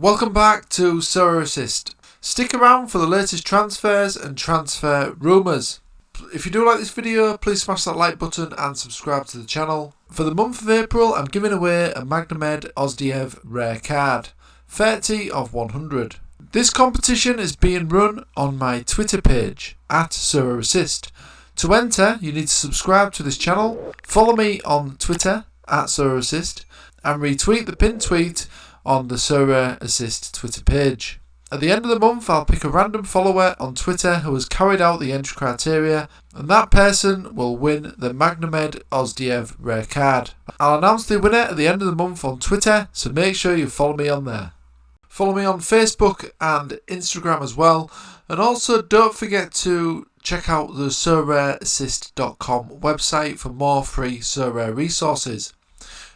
Welcome back to Sorare Assist. Stick around for the latest transfers and transfer rumours. If you do like this video, please smash that like button and subscribe to the channel. For the month of April, I'm giving away a Magnamed Ozdiev rare card, 30 of 100. This competition is being run on my Twitter page, @Sorare Assist. To enter, you need to subscribe to this channel, follow me on Twitter, @Sorare Assist, and retweet the pinned tweet on the Sorare Assist Twitter page. At the end of the month, I'll pick a random follower on Twitter who has carried out the entry criteria, and that person will win the Magnamed Ozdiev rare card. I'll announce the winner at the end of the month on Twitter, so make sure you follow me on there. Follow me on Facebook and Instagram as well, and also don't forget to check out the SorareAssist.com website for more free Sorare resources.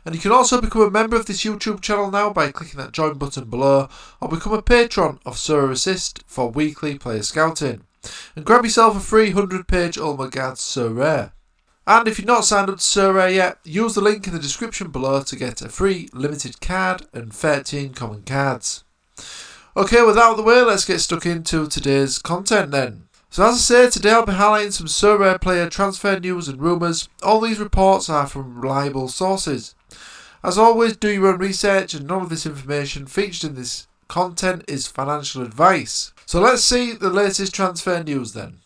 And you can also become a member of this YouTube channel now by clicking that join button below, or become a patron of Sorare Assist for weekly player scouting. And grab yourself a free 100-page Ulma Guide to Sorare. And if you're not signed up to Sorare yet, use the link in the description below to get a free limited card and 13 common cards. Okay, with that out of the way, let's get stuck into today's content then. So as I say, today I'll be highlighting some Sorare player transfer news and rumours. All these reports are from reliable sources. As always, do your own research, and none of this information featured in this content is financial advice. So let's see the latest transfer news then.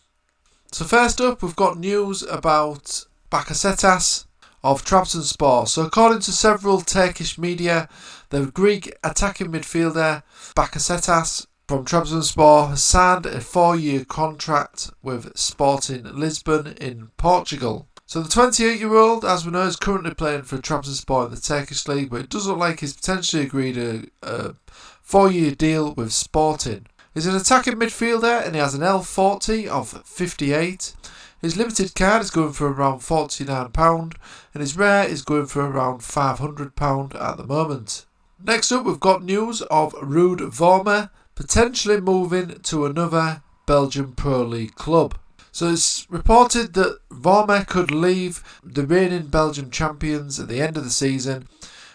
So first up, we've got news about Bakasetas of Trabzonspor. So according to several Turkish media, the Greek attacking midfielder Bakasetas from Trabzonspor has signed a 4-year contract with Sporting Lisbon in Portugal. So the 28-year-old, as we know, is currently playing for Trabzonspor in the Turkish League, but it does look like he's potentially agreed a 4-year deal with Sporting. He's an attacking midfielder and he has an L40 of 58. His limited card is going for around £49 and his rare is going for around £500 at the moment. Next up, we've got news of Ruud Vormer potentially moving to another Belgian Pro League club. So it's reported that Vormer could leave the reigning Belgian champions at the end of the season,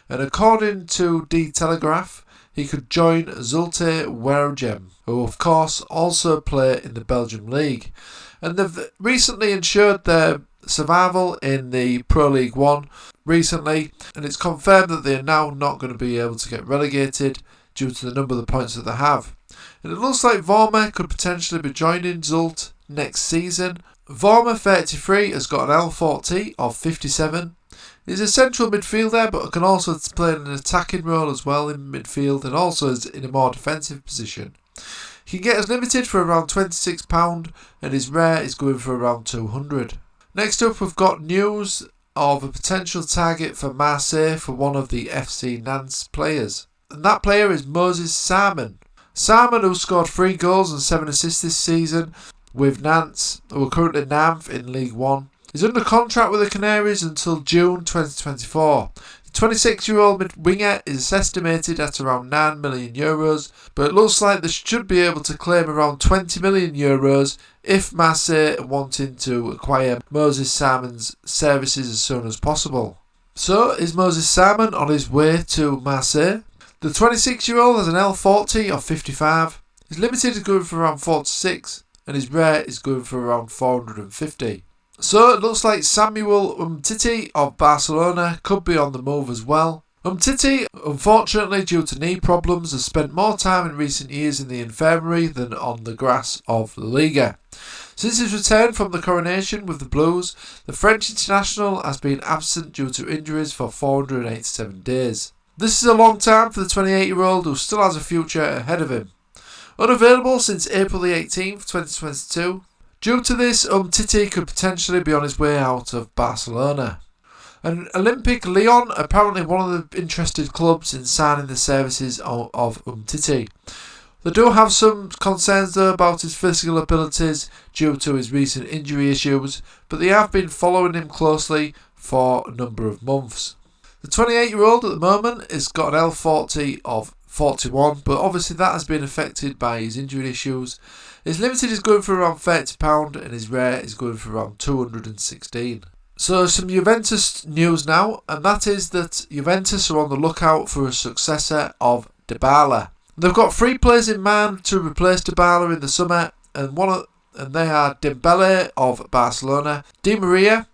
and according to The Telegraph, he could join Zulte Waregem, who of course also play in the Belgian League. And they've recently ensured their survival in the Pro League 1 recently, and it's confirmed that they are now not going to be able to get relegated due to the number of the points that they have. And it looks like Vormer could potentially be joining Zulte next season. Vormer, 33, has got an L40 of 57. He's a central midfielder but can also play in an attacking role as well in midfield, and also is in a more defensive position. He can get as limited for around £26 and his rare is going for around £200. Next up, we've got news of a potential target for Marseille for one of the FC Nantes players. And that player is Moses Simon. Simon, who scored 3 goals and 7 assists this season with Nantes, who are currently 9th in League 1. He's under contract with the Canaries until June 2024. The 26-year-old winger is estimated at around €9 million, but it looks like they should be able to claim around €20 million if Marseille are wanting to acquire Moses Simon's services as soon as possible. So, is Moses Simon on his way to Marseille? The 26-year-old has an L40 of 55. His limited is going for around 46. And his rare is going for around 450. So it looks like Samuel Umtiti of Barcelona could be on the move as well. Umtiti, unfortunately due to knee problems, has spent more time in recent years in the infirmary than on the grass of La Liga. Since his return from the coronation with the Blues, the French international has been absent due to injuries for 487 days. This is a long time for the 28-year-old who still has a future ahead of him. Unavailable since April the 18th, 2022. Due to this, Umtiti could potentially be on his way out of Barcelona. And Olympique Lyon, apparently one of the interested clubs in signing the services of Umtiti. They do have some concerns though about his physical abilities due to his recent injury issues, but they have been following him closely for a number of months. The 28-year-old at the moment has got an L40 of 41, but obviously that has been affected by his injury issues. His limited is going for around £30 and his rare is going for around 216. So some Juventus news now, and that is that Juventus are on the lookout for a successor of Dybala. They've got 3 players in mind to replace Dybala in the summer, and they are Dembele of Barcelona, Di Maria,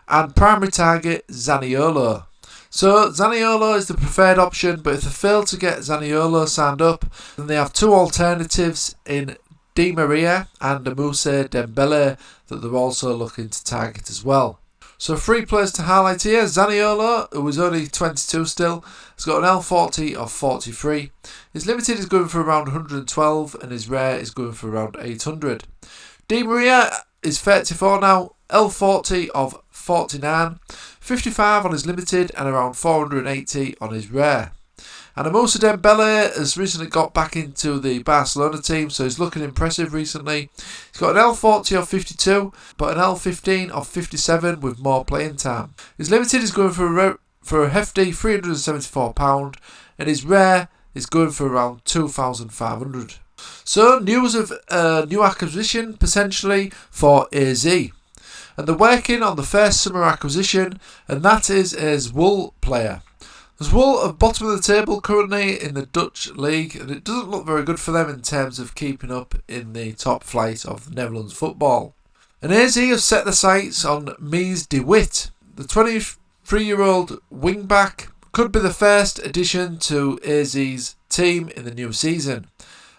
and primary target Zaniolo. So Zaniolo is the preferred option, but if they fail to get Zaniolo signed up, then they have 2 alternatives in Di Maria and Moussa Dembele that they're also looking to target as well. So 3 players to highlight here. Zaniolo, who is only 22 still, has got an L40 of 43. His limited is going for around 112 and his rare is going for around 800. Di Maria is 34 now, L40 of 49, 55 on his limited and around 480 on his rare. And Moussa Dembele has recently got back into the Barcelona team, so he's looking impressive recently. He's got an L40 of 52, but an L15 of 57 with more playing time. His limited is going for a hefty £374, and his rare is going for around 2,500. So news of a new acquisition potentially for AZ. And they're working on the first summer acquisition, and that is a Zwolle player. Zwolle are bottom of the table currently in the Dutch league, and it doesn't look very good for them in terms of keeping up in the top flight of Netherlands football. And AZ have set their sights on Mies de Wit. The 23-year-old wingback could be the first addition to AZ's team in the new season,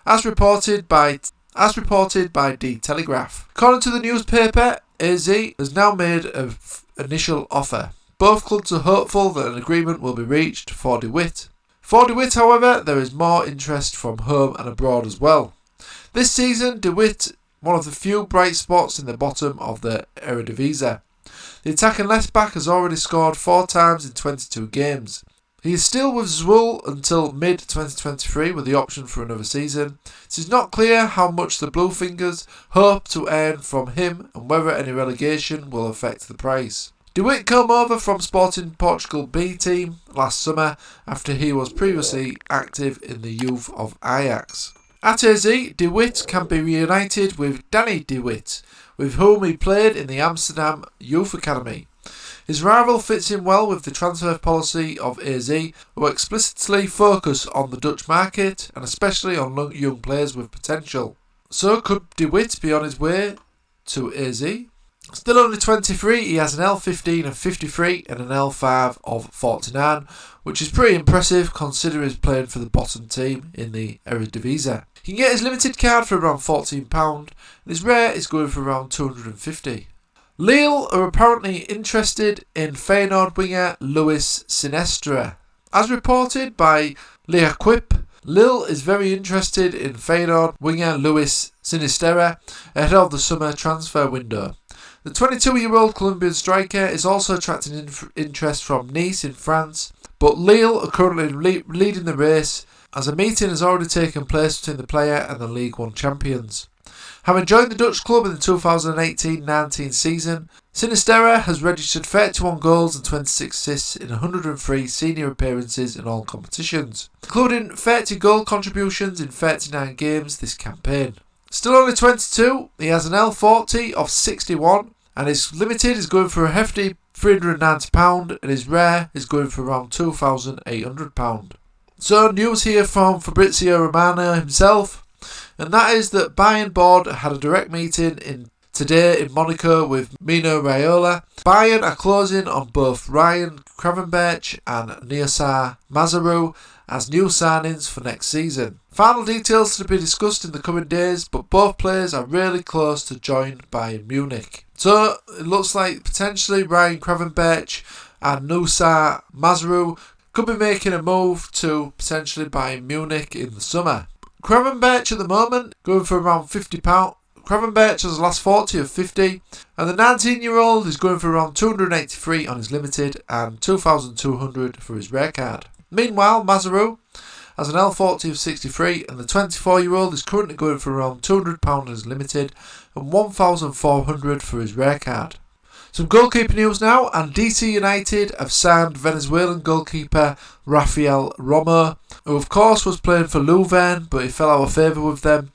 as reported by The Telegraph. According to the newspaper, AZ has now made an initial offer. Both clubs are hopeful that an agreement will be reached for de Wit. For de Wit, however, there is more interest from home and abroad as well. This season, de Wit, one of the few bright spots in the bottom of the Eredivisie. The attacking left-back has already scored 4 times in 22 games. He is still with Zwolle until mid-2023 with the option for another season. It is not clear how much the Bluefingers hope to earn from him and whether any relegation will affect the price. De Wit came over from Sporting Portugal B team last summer after he was previously active in the youth of Ajax. At AZ, de Wit can be reunited with Danny de Wit, with whom he played in the Amsterdam Youth Academy. His rival fits in well with the transfer policy of AZ, who explicitly focus on the Dutch market and especially on young players with potential. So could de Wit be on his way to AZ? Still only 23, he has an L15 of 53 and an L5 of 49, which is pretty impressive considering he's playing for the bottom team in the Eredivisie. He can get his limited card for around £14 and his rare is going for around 250. Lille are apparently interested in Feyenoord winger Luis Sinestra. As reported by L'Equipe, Lille is very interested in Feyenoord winger Luis Sinestra ahead of the summer transfer window. The 22-year-old Colombian striker is also attracting interest from Nice in France, but Lille are currently leading the race as a meeting has already taken place between the player and the League One champions. Having joined the Dutch club in the 2018-19 season, Sinestra has registered 31 goals and 26 assists in 103 senior appearances in all competitions, including 30 goal contributions in 39 games this campaign. Still only 22, he has an L40 of 61 and his limited is going for a hefty £390 and his rare is going for around £2,800. So news here from Fabrizio Romano himself, and that is that Bayern board had a direct meeting today in Monaco with Mino Raiola. Bayern are closing on both Ryan Gravenberch and Niasar Mazaru as new signings for next season. Final details to be discussed in the coming days, but both players are really close to join Bayern Munich. So it looks like potentially Ryan Gravenberch and Niasar Mazaru could be making a move to potentially Bayern Munich in the summer. Gravenberch at the moment going for around £50. Gravenberch has a last 40 of 50 and the 19-year-old is going for around 283 on his limited and 2,200 for his rare card. Meanwhile, Mazaru has an L40 of 63 and the 24-year-old is currently going for around £200 on his limited and 1,400 for his rare card. Some goalkeeper news now, and DC United have signed Venezuelan goalkeeper Rafael Romo, who of course was playing for Leuven, but he fell out of favour with them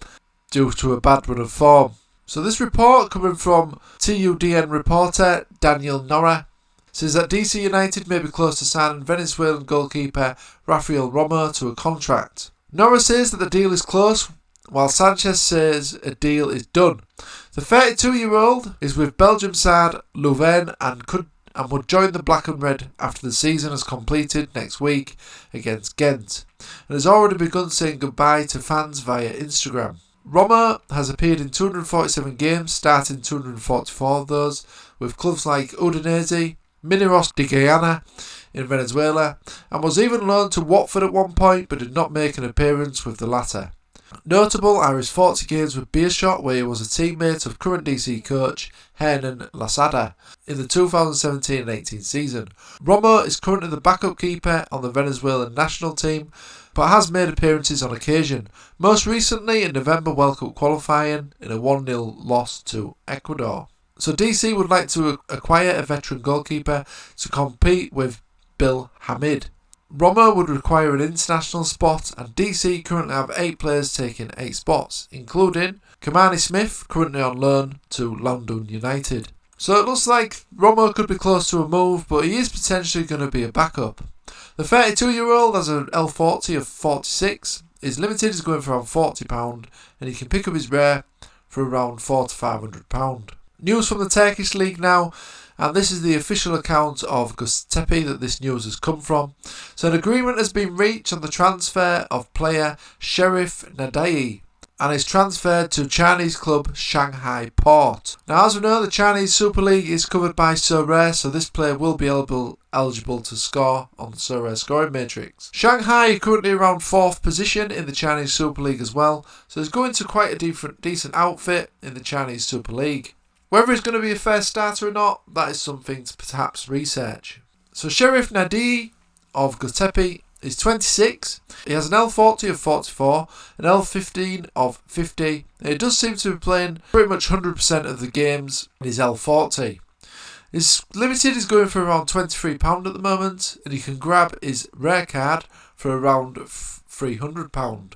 due to a bad run of form. So this report coming from TUDN reporter Daniel Nora says that DC United may be close to signing Venezuelan goalkeeper Rafael Romo to a contract. Nora says that the deal is close, while Sanchez says a deal is done. The 32-year-old is with Belgium side Leuven and would join the Black and Red after the season has completed next week against Ghent, and has already begun saying goodbye to fans via Instagram. Romer has appeared in 247 games, starting 244 of those, with clubs like Udinese, Mineros de Guyana in Venezuela, and was even loaned to Watford at one point but did not make an appearance with the latter. Notable are his 40 games with Beerschot, where he was a teammate of current DC coach Hernan Lasada in the 2017-18 season. Romo is currently the backup keeper on the Venezuelan national team, but has made appearances on occasion, most recently in November World Cup qualifying in a 1-0 loss to Ecuador. So DC would like to acquire a veteran goalkeeper to compete with Bill Hamid. Romo would require an international spot, and DC currently have 8 players taking 8 spots, including Kamani Smith, currently on loan to London United. So it looks like Romo could be close to a move, but he is potentially going to be a backup. The 32-year-old has an L40 of 46, his limited is going for around £40, and he can pick up his rare for around £400 to £500. News from the Turkish League now, and this is the official account of Göztepe that this news has come from. So an agreement has been reached on the transfer of player Şerif Nadai, and is transferred to Chinese club Shanghai Port. Now, as we know, the Chinese Super League is covered by Sorare, so this player will be eligible to score on the Sorare scoring matrix. Shanghai are currently around 4th position in the Chinese Super League as well, so it's going to quite a decent outfit in the Chinese Super League. Whether he's going to be a fair starter or not, that is something to perhaps research. So Şerif Nadai of Göztepe is 26, he has an L40 of 44, an L15 of 50, and he does seem to be playing pretty much 100% of the games in his L40. His limited is going for around £23 at the moment, and he can grab his rare card for around £300.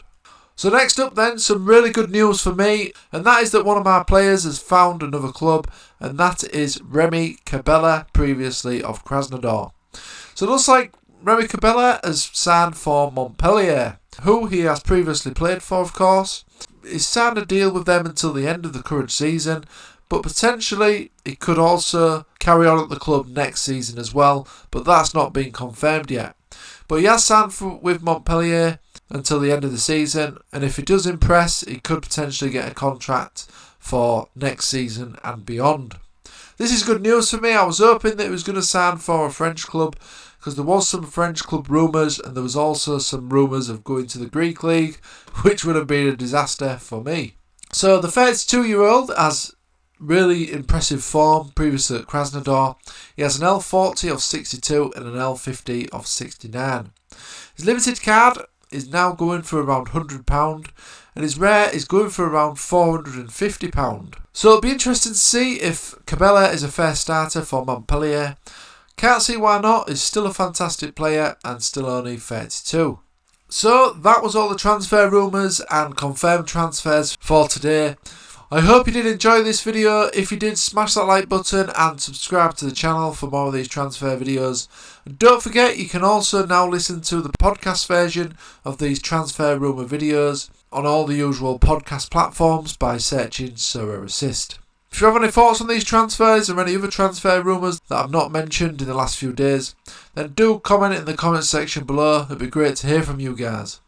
So next up then, some really good news for me, and that is that one of my players has found another club, and that is Remy Cabella, previously of Krasnodar. So it looks like Remy Cabella has signed for Montpellier, who he has previously played for, of course. He's signed a deal with them until the end of the current season, but potentially he could also carry on at the club next season as well, but that's not been confirmed yet. But he has signed with Montpellier until the end of the season, and if he does impress, he could potentially get a contract for next season and beyond. This is good news for me. I was hoping that he was going to sign for a French club, because there was some French club rumours, and there was also some rumours of going to the Greek league, which would have been a disaster for me. So the 32-year-old has really impressive form previously at Krasnodar. He has an L40 of 62 and an L50 of 69. His limited card is now going for around £100, and his rare is going for around £450. So it'll be interesting to see if Cabella is a fair starter for Montpellier. Can't see why not, he's still a fantastic player and still only 32. So that was all the transfer rumours and confirmed transfers for today. I hope you did enjoy this video. If you did, smash that like button and subscribe to the channel for more of these transfer videos. And don't forget, you can also now listen to the podcast version of these transfer rumour videos on all the usual podcast platforms by searching Sorare Assist. If you have any thoughts on these transfers or any other transfer rumours that I've not mentioned in the last few days, then do comment in the comment section below. It'd be great to hear from you guys.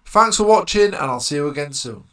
Thanks for watching, and I'll see you again soon.